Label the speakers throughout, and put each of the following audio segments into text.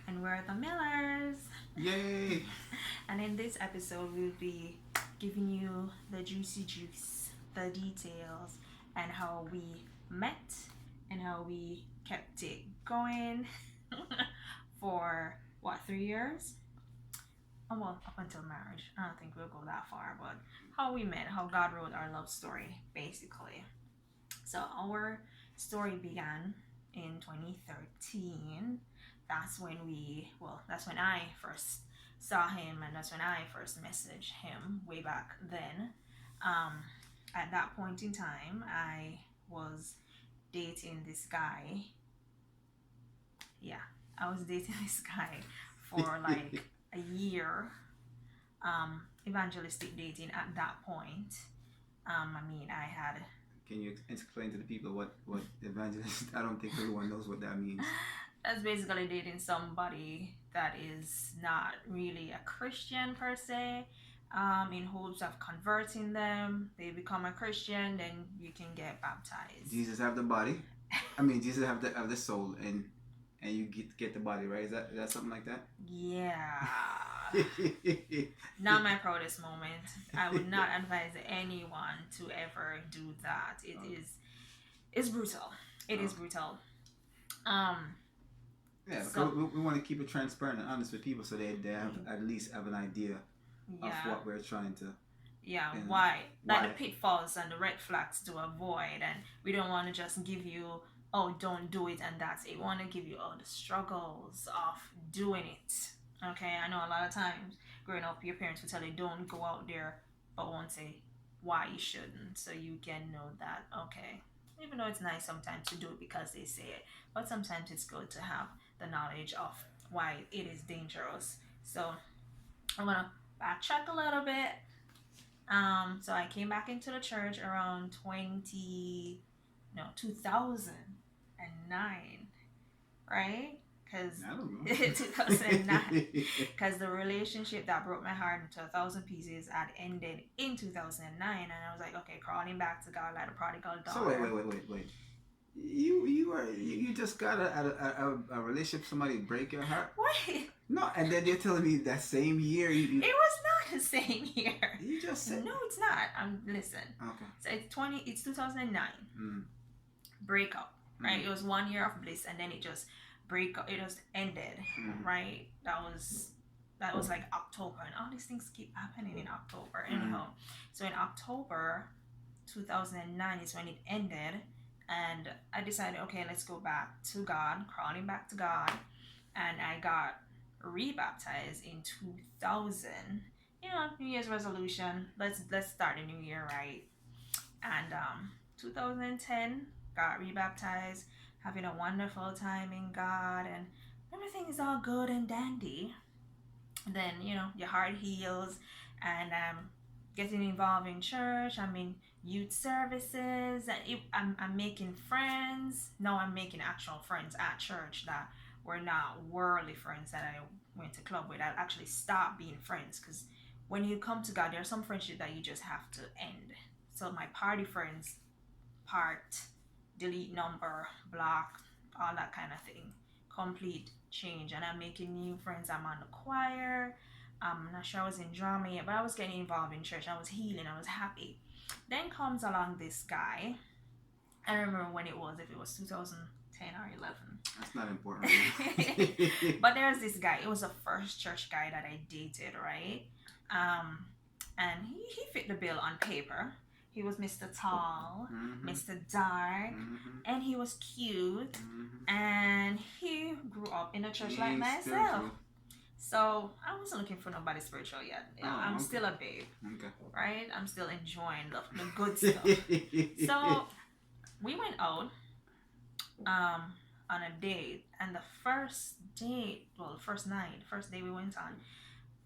Speaker 1: And we're the Millers.
Speaker 2: Yay!
Speaker 1: And in this episode, we'll be giving you the juicy juice, the details, and how we met and how we kept it going for 3 years? Oh, well, up until marriage. I don't think we'll go that far, but how we met, how God wrote our love story, basically. So, our story began in 2013. That's when that's when I first saw him, and that's when I first messaged him way back then. At that point in time, I was dating this guy. Yeah, I was dating this guy for like a year. Evangelistic dating at that point. I had.
Speaker 2: Can you explain to the people what evangelist? I don't think everyone knows what that means.
Speaker 1: That's basically dating somebody that is not really a Christian per se, in hopes of converting them. They become a Christian, then you can get baptized.
Speaker 2: Jesus have the body. Jesus have the soul, and you get the body, right? Is that something like that?
Speaker 1: Yeah. Not my proudest moment. I would not advise anyone to ever do that. It's brutal. It is brutal.
Speaker 2: Yeah, so, we want to keep it transparent and honest with people, so they have at least have an idea of what we're trying to.
Speaker 1: Yeah, why? Like the pitfalls and the red flags to avoid, and we don't want to just give you, oh, don't do it and that's it. We want to give you all the struggles of doing it. Okay, I know a lot of times growing up, your parents will tell you don't go out there, but won't say why you shouldn't, so you can know that, okay, even though it's nice sometimes to do it because they say it, but sometimes it's good to have the knowledge of why it is dangerous. So I'm gonna backtrack a little bit. So I came back into the church around 2009, right? Because 2009, because the relationship that broke my heart into 1,000 pieces had ended in 2009, and I was like, okay, crawling back to God like a prodigal daughter.
Speaker 2: So wait. You just got a relationship, somebody break your heart?
Speaker 1: Wait.
Speaker 2: No, and then you're telling me that same year
Speaker 1: It was not the same year.
Speaker 2: You just said.
Speaker 1: No, it's not. Listen.
Speaker 2: Okay.
Speaker 1: So it's 2009. Breakup, right? It was 1 year of bliss, and then it just it just ended, right? That was like October, and all these things keep happening in October. Anyhow, so in October 2009 is when it ended, and I decided, okay, let's go back to God, crawling back to God, and I got rebaptized in 2000. New Year's resolution. Let's start a new year right. And 2010 got rebaptized, having a wonderful time in God, and everything is all good and dandy. And then your heart heals, and getting involved in church. I'm in youth services, and I'm making friends. Now I'm making actual friends at church that were not worldly friends that I went to club with. I actually stopped being friends, because when you come to God, there are some friendships that you just have to end. So my party friends part, delete number, block, all that kind of thing. Complete change. And I'm making new friends. I'm on the choir. I'm not sure I was in drama yet, but I was getting involved in church. I was healing. I was happy. Then comes along this guy. I don't remember when it was, if it was 2010 or 11.
Speaker 2: That's not important.
Speaker 1: But there's this guy. It was the first church guy that I dated, right? And he fit the bill on paper. He was Mr. Tall, Mr. Dark, and he was cute, and he grew up in a church like myself. So I wasn't looking for nobody spiritual yet. I'm still a babe, right? I'm still enjoying the good stuff. So we went out on a date, and the first day we went on,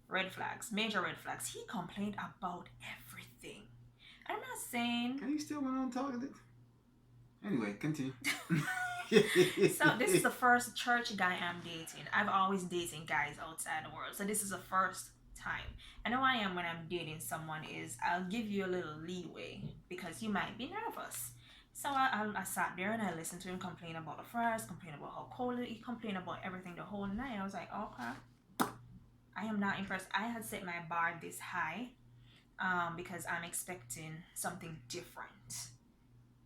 Speaker 1: red flags, major red flags. He complained about everything. I'm not saying.
Speaker 2: Can you still went on talking? Anyway, continue.
Speaker 1: So this is the first church guy I'm dating. I've always dating guys outside the world, so this is the first time. And how I am when I'm dating someone is I'll give you a little leeway, because you might be nervous. So I sat there and I listened to him complain about the fries, complain about how cold it, he complained about everything the whole night. I was like, okay, I am not impressed. I had set my bar this high because I'm expecting something different.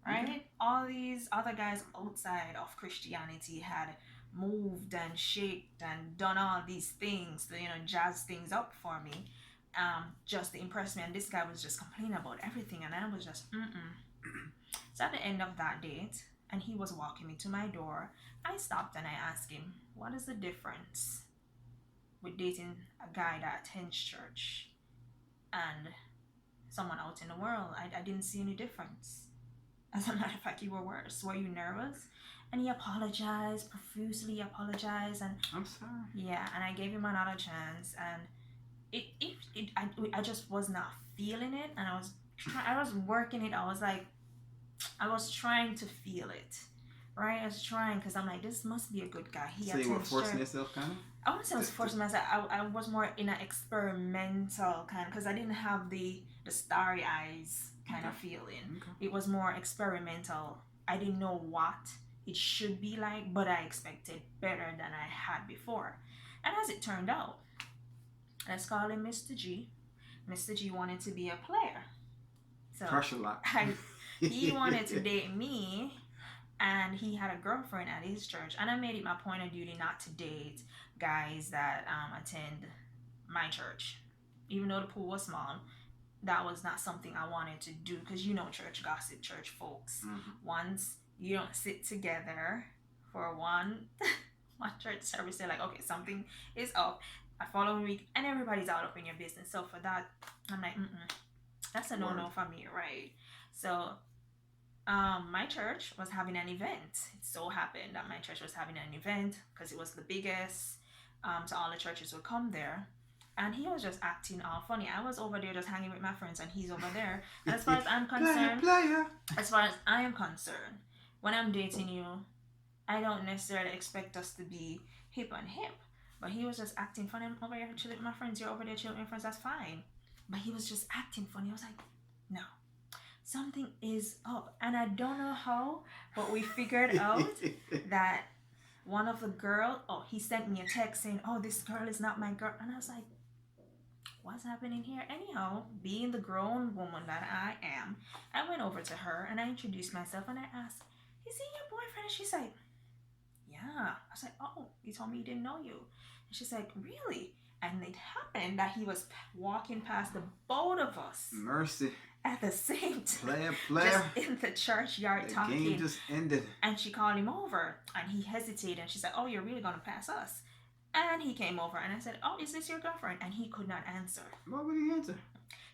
Speaker 1: Right? Okay. All these other guys outside of Christianity had moved and shaped and done all these things to, jazz things up for me, just to impress me. And this guy was just complaining about everything, and I was just, So at the end of that date, and he was walking me to my door, I stopped and I asked him, what is the difference with dating a guy that attends church and someone out in the world? I didn't see any difference. As a matter of fact, you were worse. Were you nervous? And he apologized, profusely apologized, and
Speaker 2: I'm sorry.
Speaker 1: Yeah, and I gave him another chance, and I just was not feeling it, and I was working it. I was trying to feel it, right? I was trying because I'm like, this must be a good guy.
Speaker 2: So you were forcing yourself, kind of?
Speaker 1: I wouldn't say I was forcing myself. I was more in an experimental kind, because I didn't have the starry eyes kind of feeling. Okay. It was more experimental. I didn't know what it should be like, but I expected better than I had before. And as it turned out, let's call him Mr. G. Mr. G wanted to be a player. So
Speaker 2: crush a lot.
Speaker 1: He wanted to date me, and he had a girlfriend at his church. And I made it my point of duty not to date guys that attend my church. Even though the pool was small, that was not something I wanted to do, because church gossip, church folks. Mm-hmm. Once you don't sit together for one church service, they're like, okay, something is up. The following week, and everybody's out up in your business. So for that, I'm like, that's a no-no for me, right? So my church was having an event. It so happened that my church was having an event because it was the biggest. So all the churches would come there. And he was just acting all funny. I was over there just hanging with my friends, and he's over there. And as far as I'm concerned, as far as I am concerned, when I'm dating you, I don't necessarily expect us to be hip on hip. But he was just acting funny. I'm over here chilling with my friends. You're over there chilling with my friends. That's fine. But he was just acting funny. I was like, no, something is up. And I don't know how, but we figured out that one of the girls, he sent me a text saying, oh, this girl is not my girl. And I was like, what's happening here? Anyhow, being the grown woman that I am, I went over to her and I introduced myself and I asked, is he your boyfriend? And she's like, yeah. I was like, oh, you told me he didn't know you. And she's like, really? And it happened that he was walking past the both of us.
Speaker 2: Mercy.
Speaker 1: At the same time.
Speaker 2: Player.
Speaker 1: Just in the churchyard talking.
Speaker 2: The game just ended.
Speaker 1: And she called him over and he hesitated. And she said, oh, you're really going to pass us? And he came over and I said, oh, is this your girlfriend? And he could not answer.
Speaker 2: Why would he answer?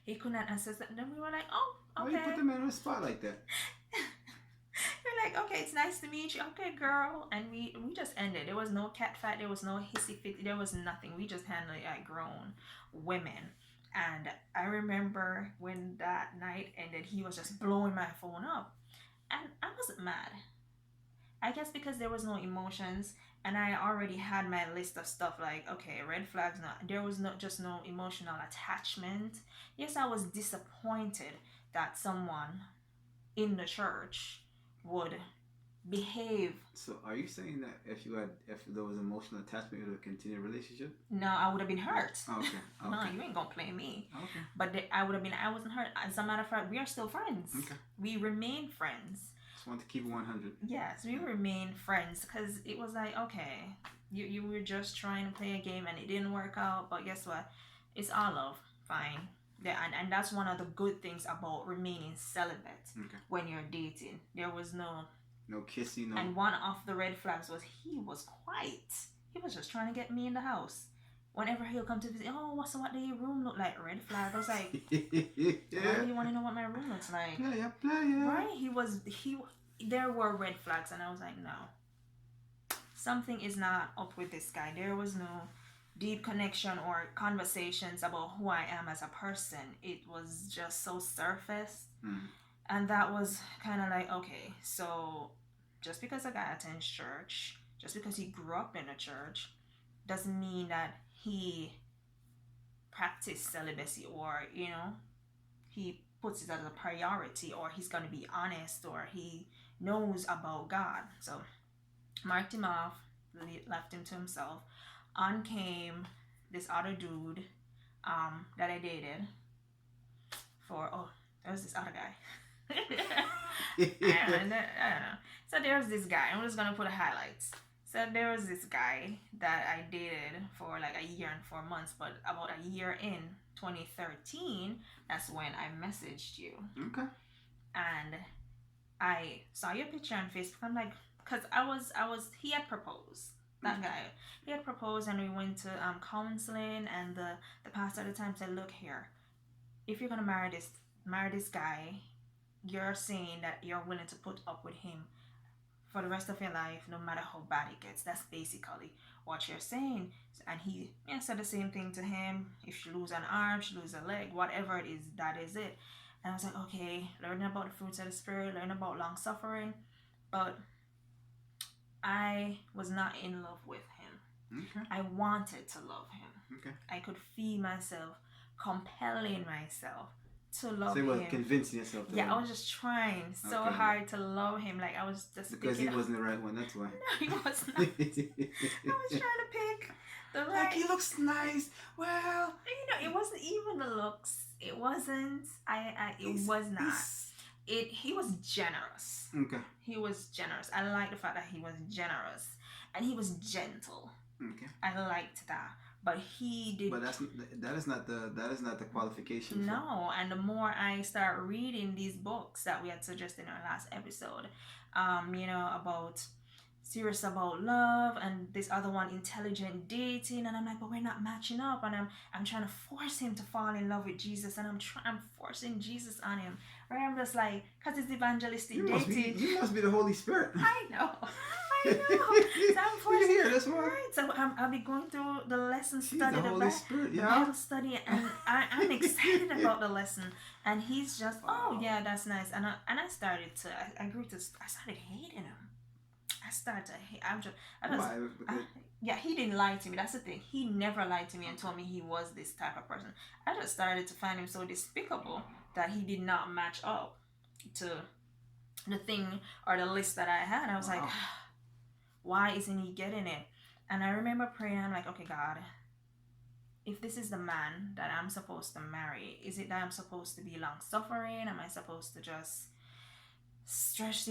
Speaker 1: He could not answer. Then we were like, oh, okay.
Speaker 2: Why you put the man on the spot like that?
Speaker 1: We're like, okay, it's nice to meet you. Okay, girl. And we just ended. There was no cat fight. There was no hissy fit. There was nothing. We just handled it like grown women. And I remember when that night ended, he was just blowing my phone up. And I wasn't mad. I guess because there was no emotions. And I already had my list of stuff like, okay, red flags. There was no emotional attachment. Yes, I was disappointed that someone in the church would behave.
Speaker 2: So are you saying that if there was emotional attachment, it would have continued a relationship?
Speaker 1: No, I would have been hurt.
Speaker 2: Okay.
Speaker 1: No, you ain't gonna play me.
Speaker 2: Okay.
Speaker 1: But I wasn't hurt. As a matter of fact, we are still friends.
Speaker 2: Okay.
Speaker 1: We remain friends.
Speaker 2: Just want to keep it 100.
Speaker 1: Yes, we remain friends because it was like, okay, you were just trying to play a game and it didn't work out, but guess what? It's all love. Fine. Yeah, and that's one of the good things about remaining celibate.
Speaker 2: Okay.
Speaker 1: When you're dating. There was no
Speaker 2: kissing, no.
Speaker 1: And one of the red flags was he was quiet. He was just trying to get me in the house. Whenever he'll come to visit, oh, what do your room look like? Red flag. I was like, why do you want to know what my room looks like?
Speaker 2: Player.
Speaker 1: Right? There were red flags, and I was like, no. Something is not up with this guy. There was no deep connection or conversations about who I am as a person. It was just so surface. And that was kind of like, okay, so just because a guy attends church, just because he grew up in a church, doesn't mean that he practiced celibacy or, he puts it as a priority, or he's going to be honest, or he knows about God. So marked him off, left him to himself. On came this other dude that I dated for, there was this other guy. I don't know. So there was this guy. I'm just going to put the highlights. So there was this guy that I dated for like a year and 4 months, but about a year in 2013, that's when I messaged you.
Speaker 2: Okay.
Speaker 1: And I saw your picture on Facebook. I'm like, because he had proposed. That guy, he had proposed, and we went to counseling, and the pastor at the time said, look here, if you're gonna marry this guy, you're saying that you're willing to put up with him for the rest of your life, no matter how bad it gets. That's basically what you're saying. And he said the same thing to him. If she lose an arm, she lose a leg, whatever it is, that is it. And I was like, okay, learning about the fruits of the Spirit, learning about long suffering. But I was not in love with him.
Speaker 2: Okay.
Speaker 1: I wanted to love him.
Speaker 2: Okay.
Speaker 1: I could feel myself compelling myself to love
Speaker 2: him. So you were
Speaker 1: him.
Speaker 2: Convincing yourself to
Speaker 1: love
Speaker 2: him.
Speaker 1: I was just trying so hard to love him. Like I was just
Speaker 2: because he wasn't the right one. That's why.
Speaker 1: No, he was not. I was trying to pick the right.
Speaker 2: Like he looks nice. Well,
Speaker 1: it wasn't even the looks. It wasn't. It was not. He was generous.
Speaker 2: Okay.
Speaker 1: He was generous. I like the fact that he was generous, and he was gentle.
Speaker 2: Okay.
Speaker 1: I liked that. But he did.
Speaker 2: But that is not the qualification.
Speaker 1: No, and the more I start reading these books that we had suggested in our last episode, about serious about love, and this other one, intelligent dating, and I'm like, but we're not matching up, and I'm trying to force him to fall in love with Jesus, and I'm forcing Jesus on him. Right? I'm just like, because it's evangelistic dating.
Speaker 2: You must be the Holy Spirit.
Speaker 1: I know. So I'm forcing.
Speaker 2: Here, that's why.
Speaker 1: Right. So I'll be going through the lesson study,
Speaker 2: the Holy Spirit,
Speaker 1: the Bible study, and I'm excited about the lesson. And he's just, oh yeah, that's nice. And I started hating him. I started to hate. Yeah, he didn't lie to me. That's the thing. He never lied to me and told me he was this type of person. I just started to find him so despicable that he did not match up to the thing or the list that I had. I was like, why isn't he getting it? And I remember praying, I'm like, okay, God, if this is the man that I'm supposed to marry, is it that I'm supposed to be long suffering? Am I supposed to just stretch,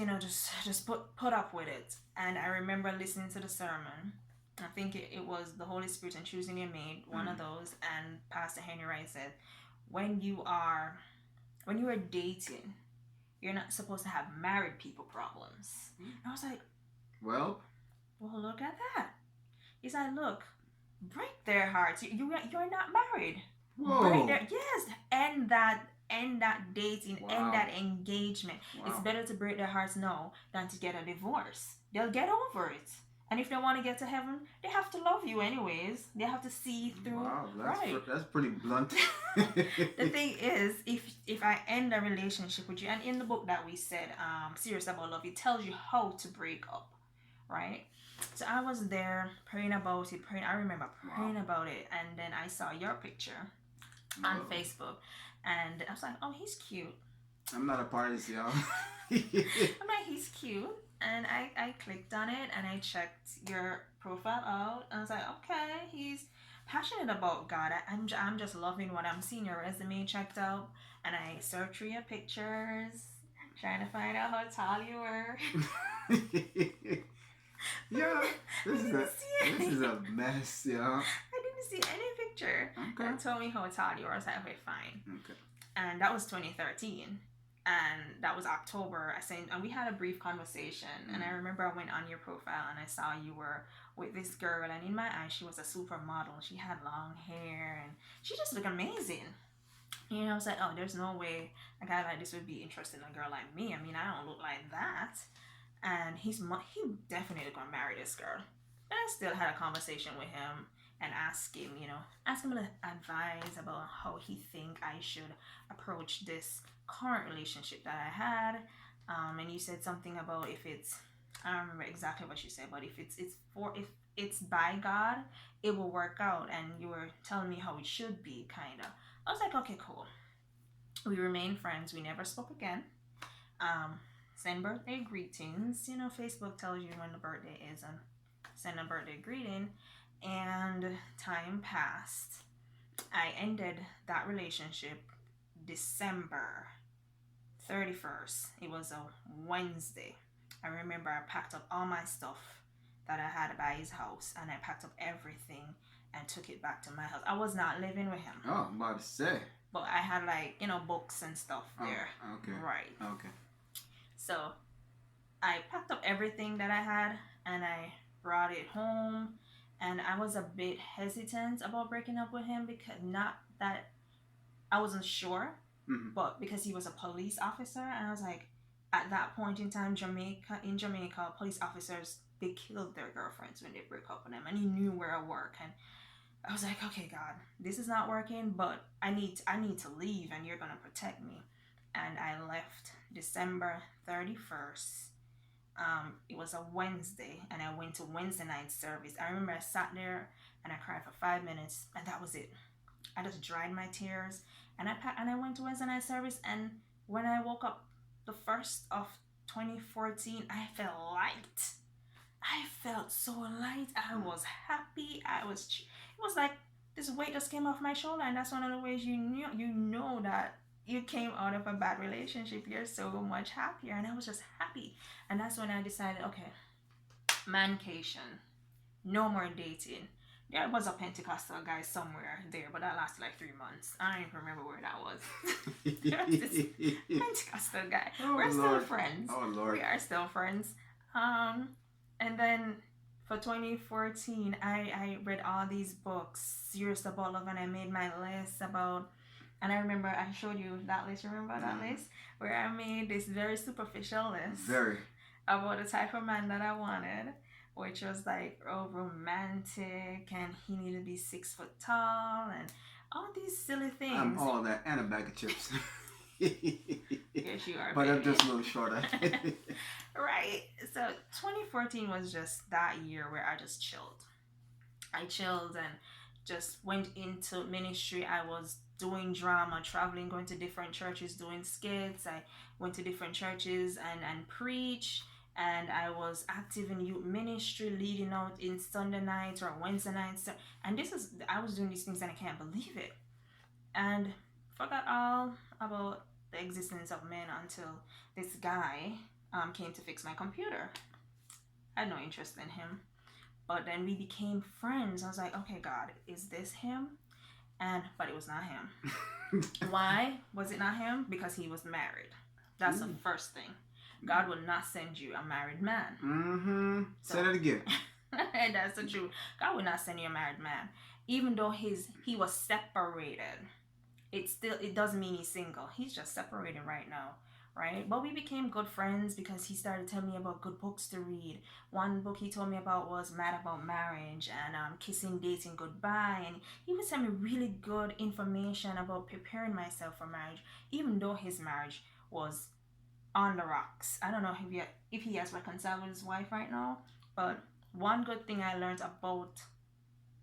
Speaker 1: just put up with it? And I remember listening to the sermon. I think it was the Holy Spirit and Choosing Your Mate, one of those. And Pastor Henry Wright said, when you are dating, you're not supposed to have married people problems. And I was like, well, look at that. He's like, look, break their hearts. You're not married.
Speaker 2: Whoa.
Speaker 1: Yes, end that dating, end that engagement.
Speaker 2: Wow.
Speaker 1: It's better to break their hearts now than to get a divorce. They'll get over it. And if they want to get to heaven, they have to love you anyways. They have to see through.
Speaker 2: Wow,
Speaker 1: right.
Speaker 2: That's pretty blunt.
Speaker 1: The thing is, if I end a relationship with you, and in the book that we said, Serious About Love, it tells you how to break up, right? So I was there praying about it. I remember praying about it, and then I saw your picture on Facebook, and I was like, oh, he's cute.
Speaker 2: I'm not a part of this, y'all.
Speaker 1: I'm like, he's cute. And I clicked on it, and I checked your profile out. And I was like, okay, he's passionate about God. I'm just loving what I'm seeing. Your resume checked out, and I searched through your pictures, trying to find out how tall you were.
Speaker 2: Yeah, this is a mess, y'all.
Speaker 1: I didn't see any picture.
Speaker 2: Okay.
Speaker 1: And told me how tall you were. I was like, okay, fine.
Speaker 2: Okay.
Speaker 1: And that was 2013. And that was October. And we had a brief conversation. And I remember I went on your profile and I saw you were with this girl. And in my eyes, she was a supermodel. She had long hair and she just looked amazing. I was like, oh, there's no way a guy like this would be interested in a girl like me. I mean, I don't look like that. And he definitely gonna marry this girl. And I still had a conversation with him and ask him advice about how he think I should approach this current relationship that I had. And you said something about I don't remember exactly what you said, but if it's by God, it will work out. And you were telling me how it should be, kind of. I was like, okay, cool. We remained friends. We never spoke again. Send birthday greetings. You know, Facebook tells you when the birthday is and send a birthday greeting. And time passed. I ended that relationship December 31st. It was a Wednesday. I remember I packed up all my stuff that I had by his house, and I packed up everything and took it back to my house. I was not living with him.
Speaker 2: Oh, I'm about to say.
Speaker 1: But I had, like, you know, books and stuff there.
Speaker 2: Oh, okay.
Speaker 1: Right.
Speaker 2: Okay.
Speaker 1: So I packed up everything that I had and I brought it home. And I was a bit hesitant about breaking up with him, because not that I wasn't sure, but because he was a police officer, and I was like, at that point in time, in Jamaica, police officers, they killed their girlfriends when they break up with them, and he knew where I work, and I was like, okay, God, this is not working, but I need to leave, and you're gonna protect me. And I left December 31st. It was a Wednesday, and I went to Wednesday night service. I remember I sat there and I cried for 5 minutes, and that was it. I just dried my tears, and I went to Wednesday night service. And when I woke up the 1st of 2014, I felt light. I felt so light. I was happy. It was like this weight just came off my shoulder, and that's one of the ways you know that you came out of a bad relationship. You're so much happier. And I was just happy. And that's when I decided, okay, mancation, no more dating. There was a Pentecostal guy somewhere there, but that lasted like 3 months. I don't even remember where that was. There was this Pentecostal guy. We're still friends.
Speaker 2: Oh, Lord.
Speaker 1: We are still friends. And then for 2014, I read all these books, serious about love, and I made my list about, and I remember I showed you that list. Remember that list? Where I made this very superficial list.
Speaker 2: Very.
Speaker 1: About the type of man that I wanted, which was like romantic, and he needed to be 6 foot tall, and all these silly things.
Speaker 2: I'm all that and a bag of chips.
Speaker 1: Yes, you are.
Speaker 2: But
Speaker 1: baby.
Speaker 2: I'm just a little shorter.
Speaker 1: Right. So 2014 was just that year where I just chilled. I chilled and just went into ministry. I was doing drama, traveling, going to different churches, doing skits. I went to different churches and preached. And I was active in youth ministry, leading out in Sunday nights or Wednesday nights. And I was doing these things and I can't believe it. And forgot all about the existence of men until this guy came to fix my computer. I had no interest in him. But then we became friends. I was like, okay, God, is this him? But it was not him. Why was it not him? Because he was married. That's the first thing. God will not send you a married man. So,
Speaker 2: say that again.
Speaker 1: That's the truth. God will not send you a married man. Even though he was separated, it doesn't mean he's single. He's just separated right now, right? But we became good friends because he started telling me about good books to read. One book he told me about was Mad About Marriage and Kissing, Dating, Goodbye. And he was telling me really good information about preparing myself for marriage, even though his marriage was on the rocks. I don't know if he has reconciled with his wife right now, but one good thing I learned about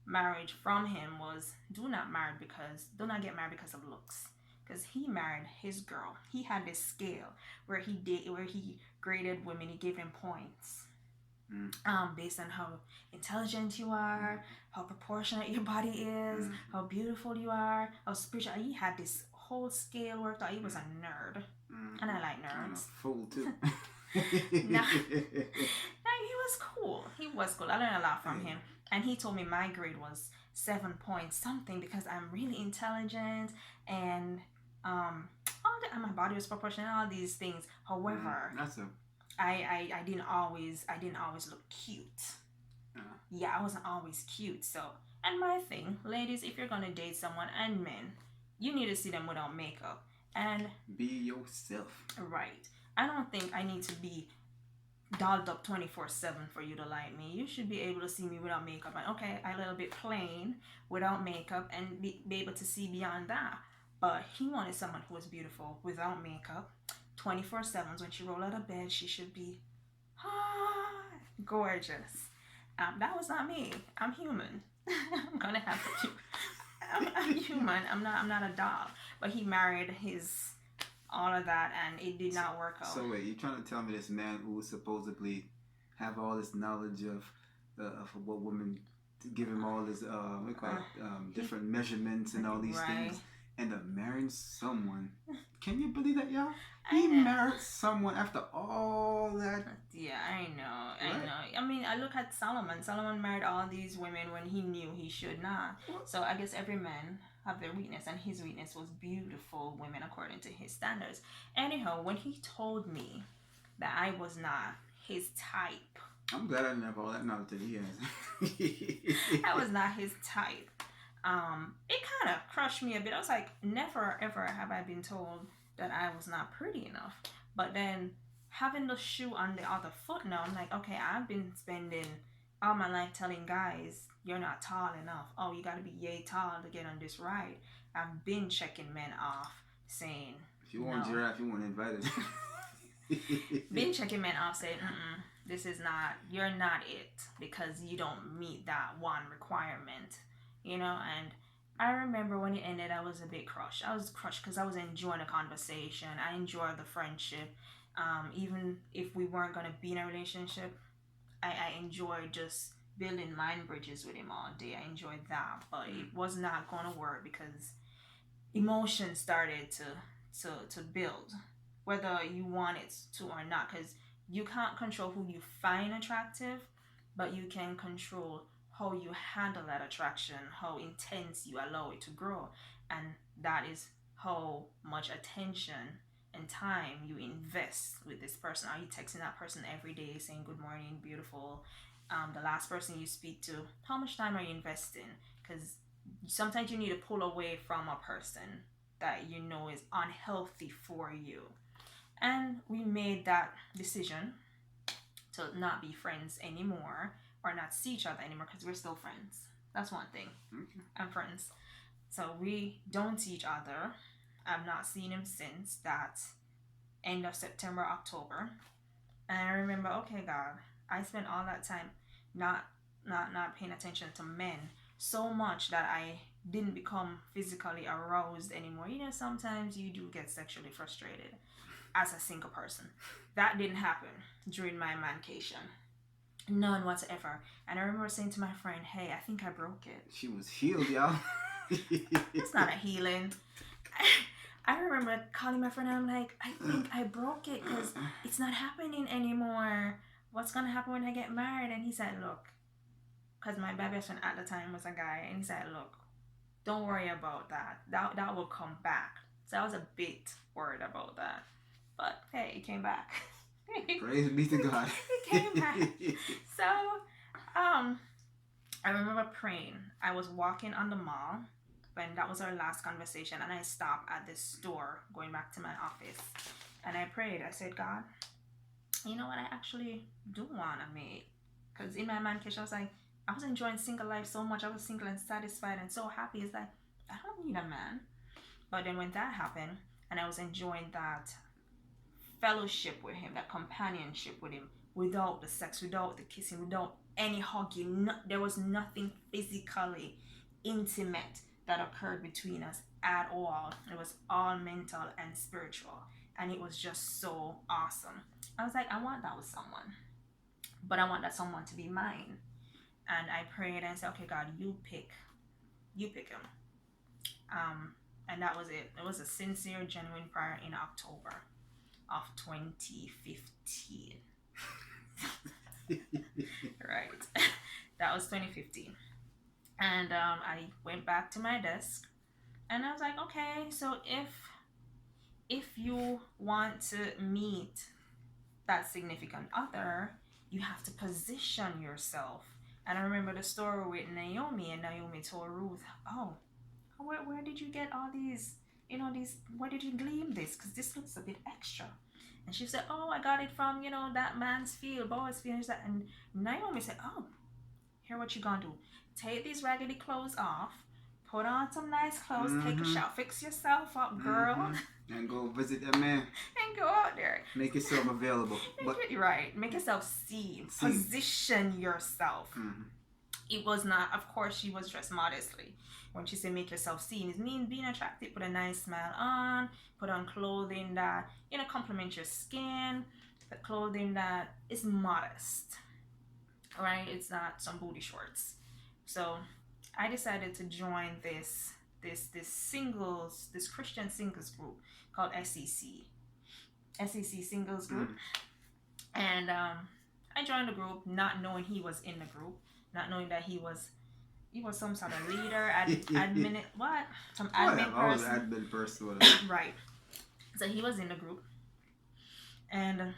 Speaker 1: marriage from him was do not get married because of looks. Because he married his girl. He had this scale where he graded women. He gave them points based on how intelligent you are, how proportionate your body is, how beautiful you are, how spiritual. He had this whole scale worked out. He was a nerd. And I like nerds.
Speaker 2: I'm a fool too.
Speaker 1: Nah, he was cool. I learned a lot from him. And he told me my grade was 7 points something because I'm really intelligent and my body was proportional, all these things. However, I didn't always look cute. Yeah, I wasn't always cute. So, and my thing, ladies, if you're gonna date someone, and men, you need to see them without makeup. And
Speaker 2: be yourself.
Speaker 1: Right. I don't think I need to be dolled up 24/7 for you to like me. You should be able to see me without makeup. And okay, a little bit plain without makeup and be able to see beyond that. But he wanted someone who was beautiful without makeup. 24/7. When she rolled out of bed, she should be gorgeous. That was not me. I'm human. I'm gonna have to. human. I'm not a doll. But he married all of that, and it did not work out.
Speaker 2: So wait, you're trying to tell me this man who supposedly have all this knowledge of what women give him all this different measurements and all these things, end up marrying someone? Can you believe that, y'all? He married someone after all that.
Speaker 1: Yeah, I know. I mean, I look at Solomon. Solomon married all these women when he knew he should not. So I guess every man have their weakness, and his weakness was beautiful women according to his standards. Anyhow, when he told me that I was not his type,
Speaker 2: I'm glad I didn't have all that knowledge that he has.
Speaker 1: I was not his type. It kind of crushed me a bit. I was like, never ever have I been told that I was not pretty enough. But then having the shoe on the other foot now, I'm like, okay, I've been spending all my life telling guys, you're not tall enough. Oh, you gotta be yay tall to get on this ride. I've been checking men off, saying,
Speaker 2: if you want giraffe, you want invited.
Speaker 1: Been checking men off, saying, this is not, you're not it, because you don't meet that one requirement, and I remember when it ended, I was a bit crushed. I was crushed because I was enjoying the conversation. I enjoyed the friendship. Even if we weren't going to be in a relationship, I enjoyed just building mind bridges with him all day. I enjoyed that. But it was not going to work because emotions started to build, whether you want it to or not. Because you can't control who you find attractive, but you can control how you handle that attraction, how intense you allow it to grow. And that is how much attention and time you invest with this person. Are you texting that person every day saying good morning, beautiful? The last person you speak to, how much time are you investing? Because sometimes you need to pull away from a person that you know is unhealthy for you. And we made that decision to not be friends anymore, or not see each other anymore, because we're still friends. That's one thing.
Speaker 2: Okay.
Speaker 1: I'm friends. So we don't see each other. I've not seen him since that end of September, October. And I remember, okay, God, I spent all that time not paying attention to men so much that I didn't become physically aroused anymore. Sometimes you do get sexually frustrated as a single person. That didn't happen during my mancation. None whatsoever. And I remember saying to my friend, hey, I think I broke it.
Speaker 2: She was healed, y'all.
Speaker 1: It's not a healing. I remember calling my friend and I'm like, I think I broke it because it's not happening anymore. What's going to happen when I get married? And he said, look, because my best friend at the time was a guy, and he said, look, don't worry about that. That will come back. So I was a bit worried about that. But hey, it came back.
Speaker 2: Praise be to God.
Speaker 1: It came back. So, I remember praying. I was walking on the mall when that was our last conversation, and I stopped at this store going back to my office, and I prayed. I said, God, you know what? I actually do want a mate, because in my mancation, I was enjoying single life so much. I was single and satisfied and so happy. It's like, I don't need a man. But then when that happened, and I was enjoying that fellowship with him, that companionship with him, without the sex, without the kissing, without any hugging, there was nothing physically intimate that occurred between us at all. It was all mental and spiritual, and it was just so awesome. I was like, I want that with someone, but I want that someone to be mine. And I prayed and said, okay, God, you pick him. And that was it. It was a sincere, genuine prayer in October of 2015. Right. That was 2015. And I went back to my desk, and I was like, okay, so if you want to meet that significant other, you have to position yourself. And I remember the story with Naomi, and Naomi told Ruth, oh, where did you get all these, where did you glean this? Because this looks a bit extra. And she said, oh, I got it from, that man's field, Boaz's field. And Naomi said, oh, here what you gonna do. Take these raggedy clothes off, put on some nice clothes, take a shower, fix yourself up, girl.
Speaker 2: And go visit that man.
Speaker 1: And go out there.
Speaker 2: Make yourself available.
Speaker 1: Make yourself seen. Position yourself. it was not, of course, she was dressed modestly. When she said make yourself seen, it means being attractive. Put a nice smile on, put on clothing that, complement your skin, the clothing that is modest, right? It's not some booty shorts. So I decided to join this Christian singles group called SEC singles group. And I joined the group not knowing he was in the group, not knowing that he was some sort of leader, admin, what? Some admin person.
Speaker 2: Admin person.
Speaker 1: Right. So he was in the group. And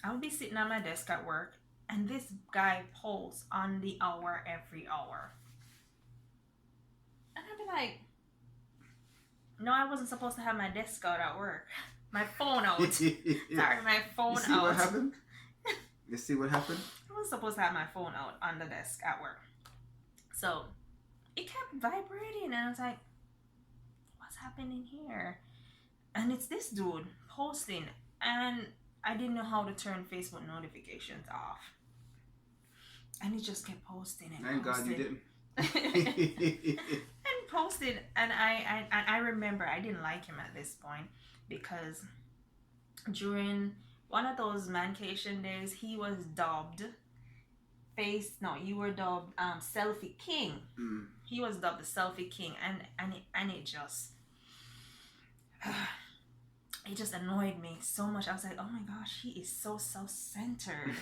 Speaker 1: I would be sitting at my desk at work, and this guy posts on the hour every hour. And I'd be like, no, I wasn't supposed to have my desk out at work. My phone out. Sorry, my phone out.
Speaker 2: You see what happened? You see what happened?
Speaker 1: I was supposed to have my phone out on the desk at work. So it kept vibrating, and I was like, what's happening here? And it's this dude posting, and I didn't know how to turn Facebook notifications off. And he just kept posting and
Speaker 2: Thank
Speaker 1: posting.
Speaker 2: God you didn't.
Speaker 1: And posted, and I remember I didn't like him at this point, because during one of those mancation days, he was dubbed you were dubbed Selfie King. He was dubbed the Selfie King, and it just it just annoyed me so much. I was like, oh my gosh, he is so self-centered,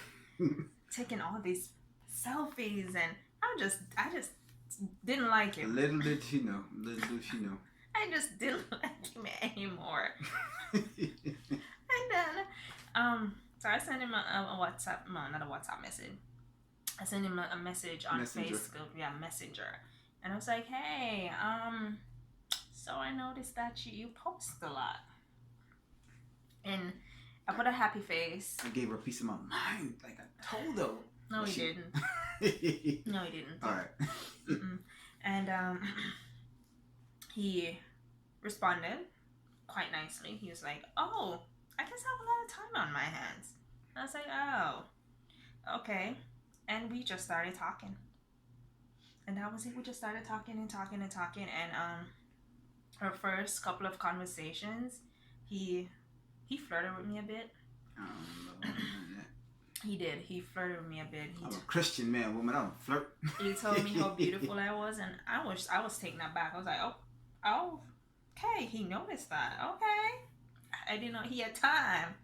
Speaker 1: taking all these selfies, and I just didn't like him.
Speaker 2: Little did she know.
Speaker 1: I just didn't like him anymore. And then so I sent him a WhatsApp, not a WhatsApp message. I sent him a message on Facebook, Messenger, and I was like, hey, so I noticed that you post a lot, and I put a happy face.
Speaker 2: I gave her a piece of my mind, like I told her.
Speaker 1: No, he didn't. No, he didn't.
Speaker 2: All right.
Speaker 1: And he responded quite nicely. He was like, oh, I guess I have a lot of time on my hands. I was like, oh, okay. And we just started talking. And that was it. We just started talking. And our first couple of conversations, he flirted with me a bit. He did. He flirted with me a bit.
Speaker 2: I'm a Christian man, woman. I don't flirt.
Speaker 1: He told me how beautiful I was, and I was taken aback. I was like, oh, okay. He noticed that. Okay. I didn't know he had time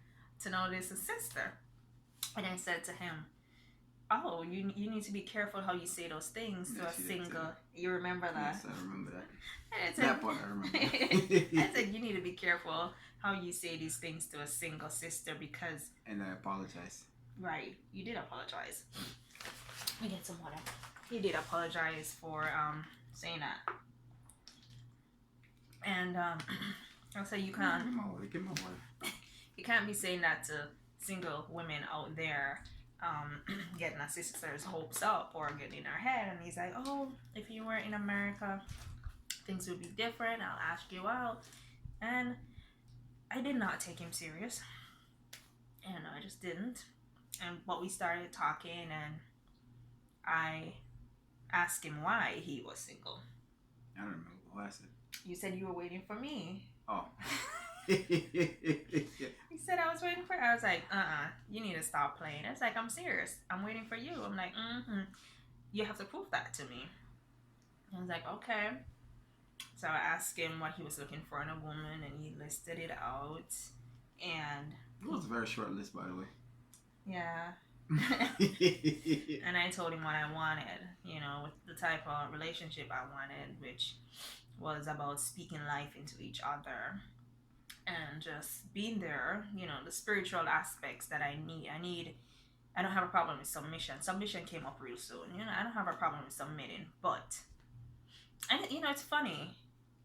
Speaker 1: to notice a sister. And I said to him, oh, you need to be careful how you say those things to a single. You remember that?
Speaker 2: Yes, I remember that.
Speaker 1: And that part I remember. I said, you need to be careful how you say these things to a single sister, because...
Speaker 2: And I apologize.
Speaker 1: Right. You did apologize. Let me get some water. You did apologize for saying that. And I'll say you can't...
Speaker 2: Give my water.
Speaker 1: You can't be saying that to single women out there, getting a sister's hopes up or getting in her head. And he's like, oh, if you were in America, things would be different. I'll ask you out. And I did not take him serious. And I just didn't. But we started talking, and I asked him why he was single.
Speaker 2: I don't remember what I said.
Speaker 1: You said you were waiting for me.
Speaker 2: Oh.
Speaker 1: He said I was waiting for... I was like, you need to stop playing. I was like, I'm serious. I'm waiting for you. I'm like, you have to prove that to me. I was like, okay. So I asked him what he was looking for in a woman, and he listed it out. And...
Speaker 2: It was a very short list, by the way.
Speaker 1: Yeah. And I told him what I wanted, with the type of relationship I wanted, which was about speaking life into each other and just being there, the spiritual aspects that I need. I don't have a problem with submission. Submission came up real soon. I don't have a problem with submitting, but, and it's funny.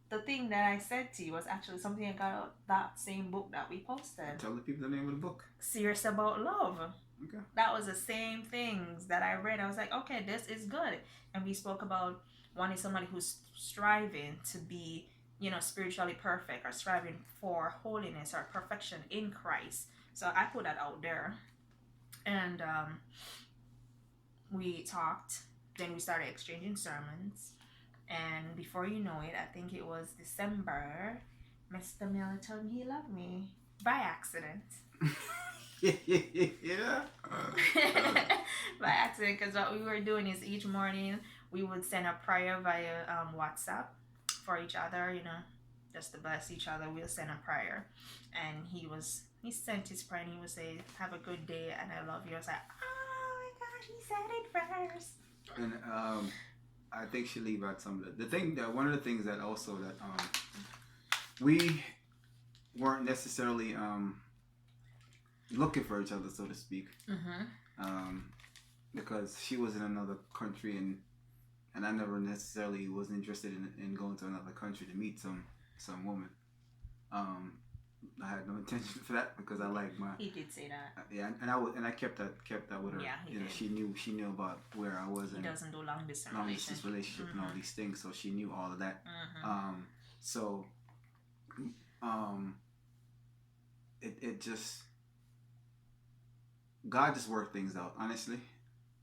Speaker 1: The thing that I said to you was actually something I got out that same book that we posted.
Speaker 2: Tell the people the name of the book.
Speaker 1: Serious About Love.
Speaker 2: Okay.
Speaker 1: That was the same things that I read. I was like, okay, this is good. And we spoke about wanting somebody who's striving to be, spiritually perfect, or striving for holiness or perfection in Christ. So I put that out there. And we talked, then we started exchanging sermons. And before you know it, I think it was December, Mr. Miller told me he loved me by accident.
Speaker 2: Yeah.
Speaker 1: By accident, because what we were doing is each morning we would send a prayer via WhatsApp for each other, just to bless each other. We'll send a prayer, and he sent his prayer, and he would say, "Have a good day, and I love you." I was like, "Oh my God, he said it first."
Speaker 2: And I think she leave out some of the thing that one of the things that also that we weren't necessarily looking for each other, so to speak, because she was in another country, and I never necessarily was interested in going to another country to meet some woman. I had no intention for that because I like my.
Speaker 1: He did say that.
Speaker 2: Yeah, and I kept that with her.
Speaker 1: Yeah, he did.
Speaker 2: She knew about where I was.
Speaker 1: He doesn't do long distance
Speaker 2: relationship and all these things, so she knew all of that. So it just God just worked things out, honestly,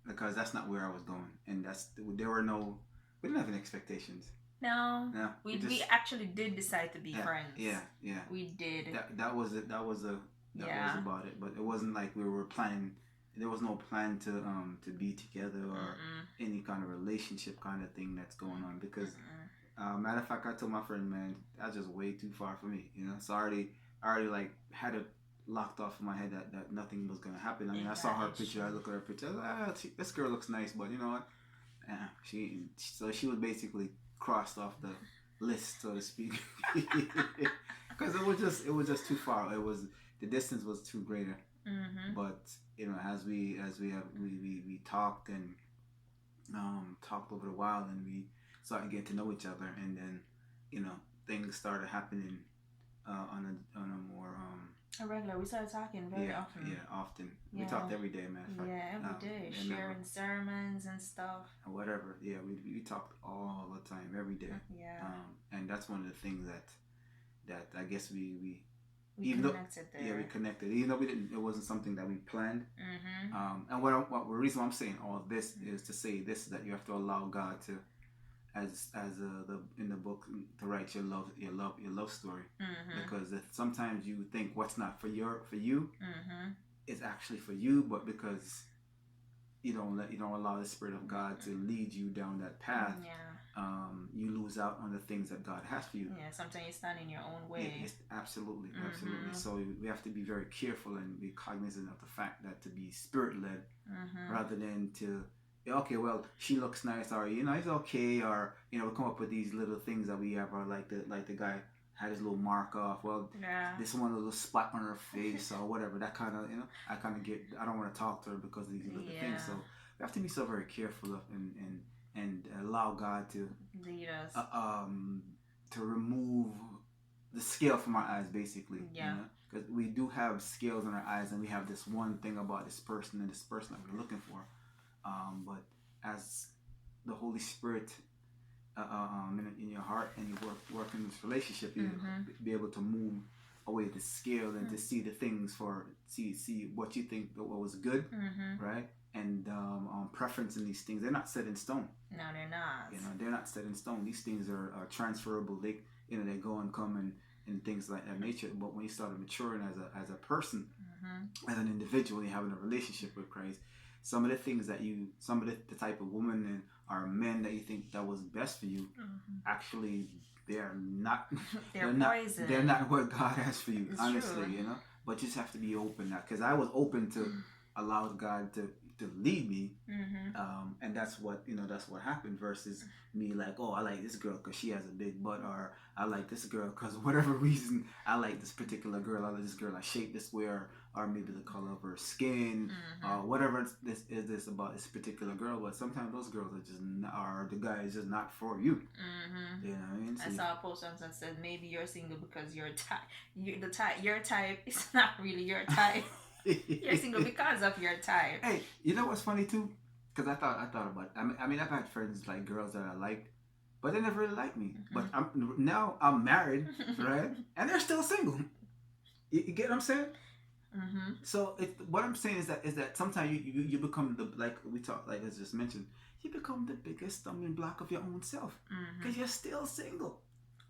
Speaker 2: because that's not where I was going, and we didn't have any expectations.
Speaker 1: No, we actually did decide to be friends. Yeah, we did.
Speaker 2: That was it. That was about it. But it wasn't like we were planning. There was no plan to be together or any kind of relationship kind of thing that's going on. Because matter of fact, I told my friend, man, that's just way too far for me. So I already like had it locked off in my head that nothing was gonna happen. I mean, I saw her picture. I look at her picture. I was like, this girl looks nice, but you know what? She was basically crossed off the list, so to speak, because it was just too far. The distance was too greater. But as we talked and talked over a while, and we started getting to know each other, and then things started happening on a more
Speaker 1: regular. We started talking very often.
Speaker 2: Yeah, often. Yeah. We talked every day, man.
Speaker 1: Yeah, every day, sharing sermons and stuff.
Speaker 2: Whatever. Yeah, we talked all the time, every day.
Speaker 1: Yeah.
Speaker 2: And that's one of the things that I guess we
Speaker 1: connected there.
Speaker 2: Yeah, we connected. Even though it wasn't something that we planned. And the reason why I'm saying all of this is to say this, that you have to allow God to, as in the book, to write your love story, because sometimes you think what's not for you is actually for you, but because you don't allow the Spirit of God to lead you down that path, you lose out on the things that God has for you.
Speaker 1: Yeah, sometimes you stand in your own way.
Speaker 2: Yeah, absolutely. So we have to be very careful and be cognizant of the fact that to be Spirit led, rather than to, okay, well, she looks nice, or it's okay, or we come up with these little things that we have, or like the guy had his little mark off. Well, this one little spot on her face or whatever. That kind of I don't want to talk to her because of these little things. So we have to be so very careful of and allow God to
Speaker 1: lead us,
Speaker 2: to remove the scale from our eyes, basically. Because we do have scales in our eyes, and we have this one thing about this person and this person that we're looking for. But as the Holy Spirit in your heart, and you work in this relationship, you be able to move away the scale and to see the things see what you think what was good, right? And preference in these things, they're not set in stone.
Speaker 1: No, they're not.
Speaker 2: They're not set in stone. These things are transferable. They they go and come and things like that nature. But when you start maturing as a person, as an individual, and you're having a relationship with Christ, some of the things that some of the type of woman or men that you think that was best for you, actually they're not.
Speaker 1: They're poison.
Speaker 2: They're not what God has for you.
Speaker 1: It's
Speaker 2: honestly,
Speaker 1: true.
Speaker 2: But you just have to be open now, because I was open to allow God to lead me, and that's what happened. Versus me like, oh, I like this girl because she has a big butt, or I like this girl because whatever reason I like this particular girl. I like this girl, I shape this way, or maybe the color of her skin, whatever this is about this particular girl. But sometimes those girls are just not, or the guy is just not for you. You know what I mean? So
Speaker 1: I saw a post once that said maybe you're single because your type is not really your type. You're single because of your type.
Speaker 2: Hey, you know what's funny too? Because I thought about it. I mean, I've had friends like girls that I liked, but they never really liked me. But now I'm married, right? And they're still single. You get what I'm saying? So what I'm saying is that sometimes you become like we talked, like as just mentioned, you become the biggest stumbling block of your own self because you're still single,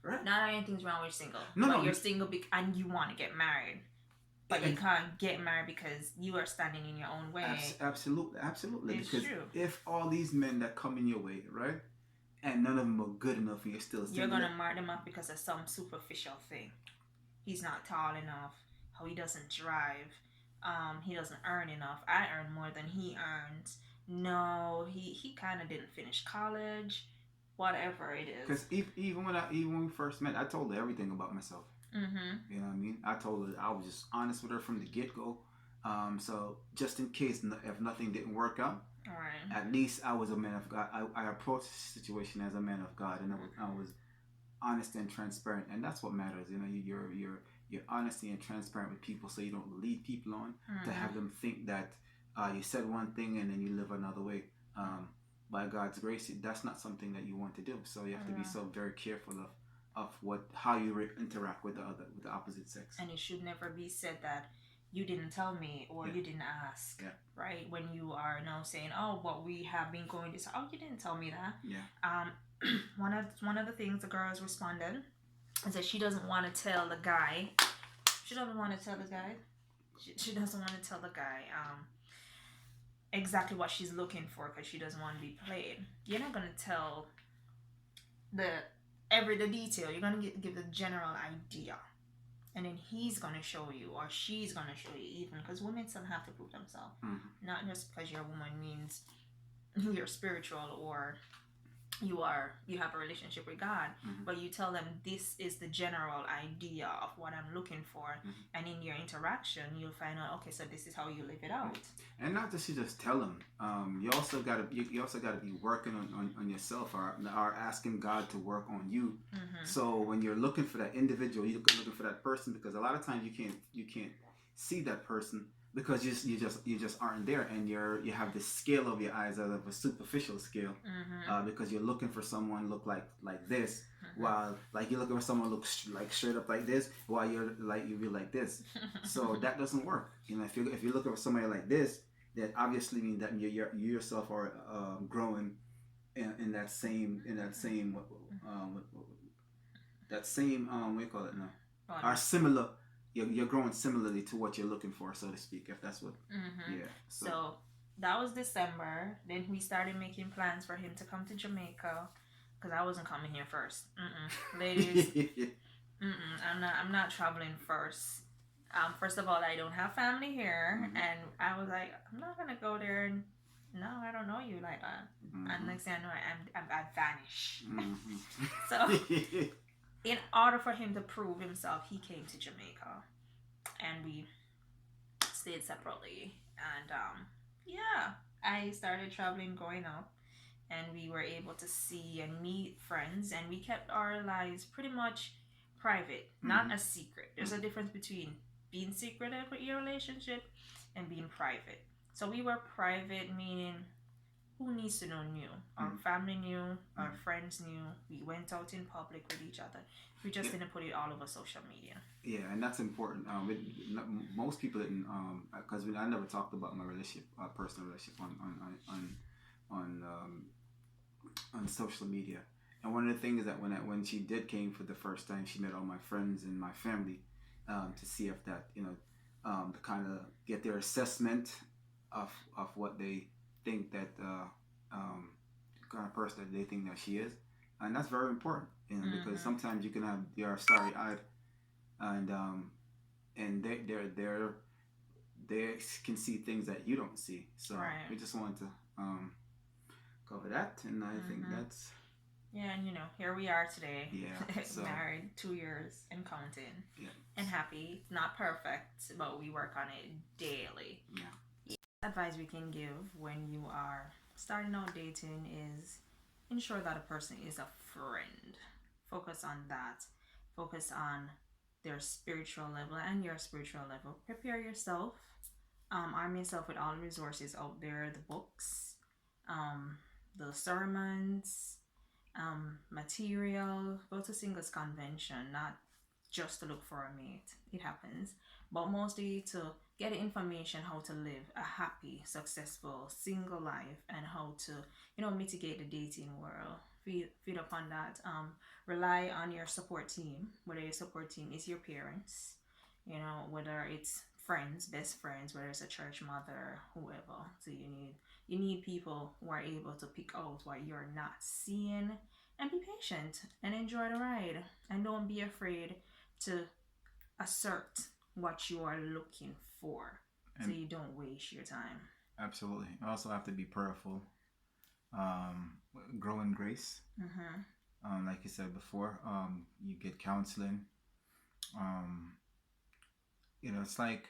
Speaker 2: right?
Speaker 1: Not anything's wrong with single.
Speaker 2: No,
Speaker 1: but you're single and you want to get married. But you can't get married because you are standing in your own way.
Speaker 2: Absolutely.
Speaker 1: It's
Speaker 2: because
Speaker 1: true.
Speaker 2: If all these men that come in your way, right, and none of them are good enough and you're still single,
Speaker 1: you're going to mark them up because of some superficial thing. He's not tall enough. How he doesn't drive. He doesn't earn enough. I earn more than he earns. No, he kind of didn't finish college. Whatever it is.
Speaker 2: Because even when we first met, I told her everything about myself. You know what I mean? I told her I was just honest with her from the get-go. So just in case if nothing didn't work out, at least I was a man of God. I approached the situation as a man of God, and I was honest and transparent, and that's what matters. You know, you're honesty and transparent with people, so you don't lead people on to have them think that you said one thing and then you live another way. By God's grace, that's not something that you want to do. So you have to be so very careful of how you interact with the opposite sex.
Speaker 1: And it should never be said that you didn't tell me or you didn't ask, right? When you are now saying, oh, but we have been going this, oh, you didn't tell me that. One of the things the girls responded is that she doesn't want to tell the guy. She doesn't want to tell the guy. She doesn't want to tell the guy exactly what she's looking for because she doesn't want to be played. You're not gonna tell the detail. You're gonna give the general idea, and then he's gonna show you or she's gonna show you, even because women still have to prove themselves. Not just because you're a woman means you're spiritual or you have a relationship with God, but you tell them this is the general idea of what I'm looking for, and in your interaction you'll find out, okay, so this is how you live it out.
Speaker 2: And not that you just tell them, you also gotta be working on yourself or asking God to work on you. So when you're looking for that individual, you're looking for that person, because a lot of times you can't see that person because you just aren't there, and you have this scale over your eyes out of a superficial scale, because you're looking for someone look like this, while like you're looking for someone look like straight up like this, while you be like this. So that doesn't work. You know, if you're looking for somebody like this, that obviously means that you yourself are growing in that same what do you call it now? Are similar. You're growing similarly to what you're looking for, so to speak, if that's what.
Speaker 1: So that was December. Then we started making plans for him to come to Jamaica, because I wasn't coming here first. Ladies, I'm not traveling first. First of all, I don't have family here, and I was like, I'm not gonna go there. And no, I don't know you like that. And next thing I know, I vanish. So. In order for him to prove himself, he came to Jamaica, and we stayed separately. And I started traveling growing up, and we were able to see and meet friends, and we kept our lives pretty much private, not a secret. There's a difference between being secretive with your relationship and being private. So we were private, meaning who needs to know knew. Our family knew, our friends knew. We went out in public with each other. We just didn't put it all over social media.
Speaker 2: Yeah, and that's important. Most people didn't, because I never talked about my relationship, personal relationship on social media. And one of the things that when she did came for the first time, she met all my friends and my family, to see if that, to kind of get their assessment of what they think that kind of person that they think that she is, and that's very important, because sometimes you can have your starry-eyed, and they can see things that you don't see. So we just want to cover that, and I think that's
Speaker 1: and here we are today.
Speaker 2: So,
Speaker 1: married 2 years and counting, and happy. Not perfect, but we work on it daily. Advice we can give when you are starting out dating is ensure that a person is a friend. Focus on that. Focus on their spiritual level and your spiritual level. Prepare yourself. Arm yourself with all the resources out there, the books, the sermons, material. Go to singles convention, not just to look for a mate. It happens, but mostly to get information how to live a happy, successful, single life, and how to, mitigate the dating world. Feed upon that. Rely on your support team, whether your support team is your parents, whether it's friends, best friends, whether it's a church mother, whoever. So you need people who are able to pick out what you're not seeing, and be patient and enjoy the ride, and don't be afraid to assert what you are looking for, so you don't waste your time.
Speaker 2: Absolutely. You also have to be prayerful. Grow in grace. Like you said before, you get counseling. It's like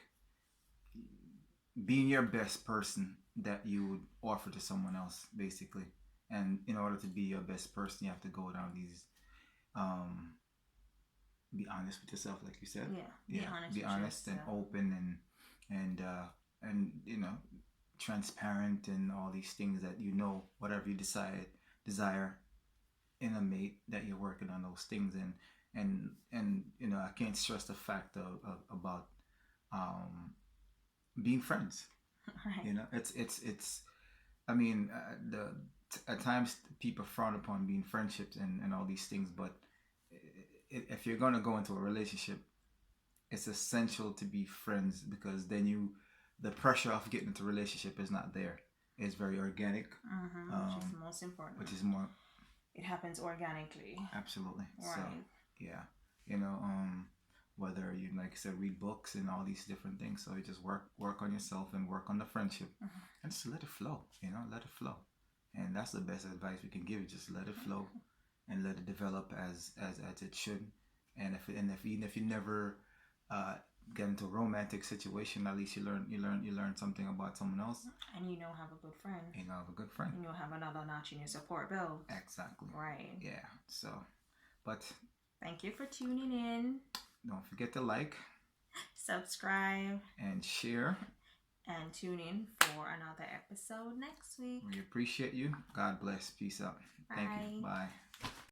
Speaker 2: being your best person that you would offer to someone else, basically. And in order to be your best person, you have to go down these be honest with yourself, like you said. Be honest and open and transparent, and all these things that whatever you desire in a mate, that you're working on those things. And I can't stress the fact about being friends.
Speaker 1: Right.
Speaker 2: It's I mean, at times people frown upon being friendships and all these things, but if you're going to go into a relationship, it's essential to be friends, because then the pressure of getting into a relationship is not there. It's very organic.
Speaker 1: Which is most important.
Speaker 2: Which is more.
Speaker 1: It happens organically.
Speaker 2: Absolutely.
Speaker 1: Right.
Speaker 2: So, yeah. Whether you, like I said, read books and all these different things. So you just work on yourself and work on the friendship, and just let it flow. Let it flow. And that's the best advice we can give you. Just let it flow, and let it develop as it should. And even if you never get into a romantic situation, at least you learn something about someone else.
Speaker 1: And have a good friend.
Speaker 2: Have a good friend.
Speaker 1: And have another notch in your support belt.
Speaker 2: Exactly.
Speaker 1: Right.
Speaker 2: Yeah. So, but
Speaker 1: thank you for tuning in.
Speaker 2: Don't forget to like,
Speaker 1: subscribe,
Speaker 2: and share.
Speaker 1: And tune in for another episode next week.
Speaker 2: We appreciate you. God bless. Peace out.
Speaker 1: Bye.
Speaker 2: Thank you. Bye.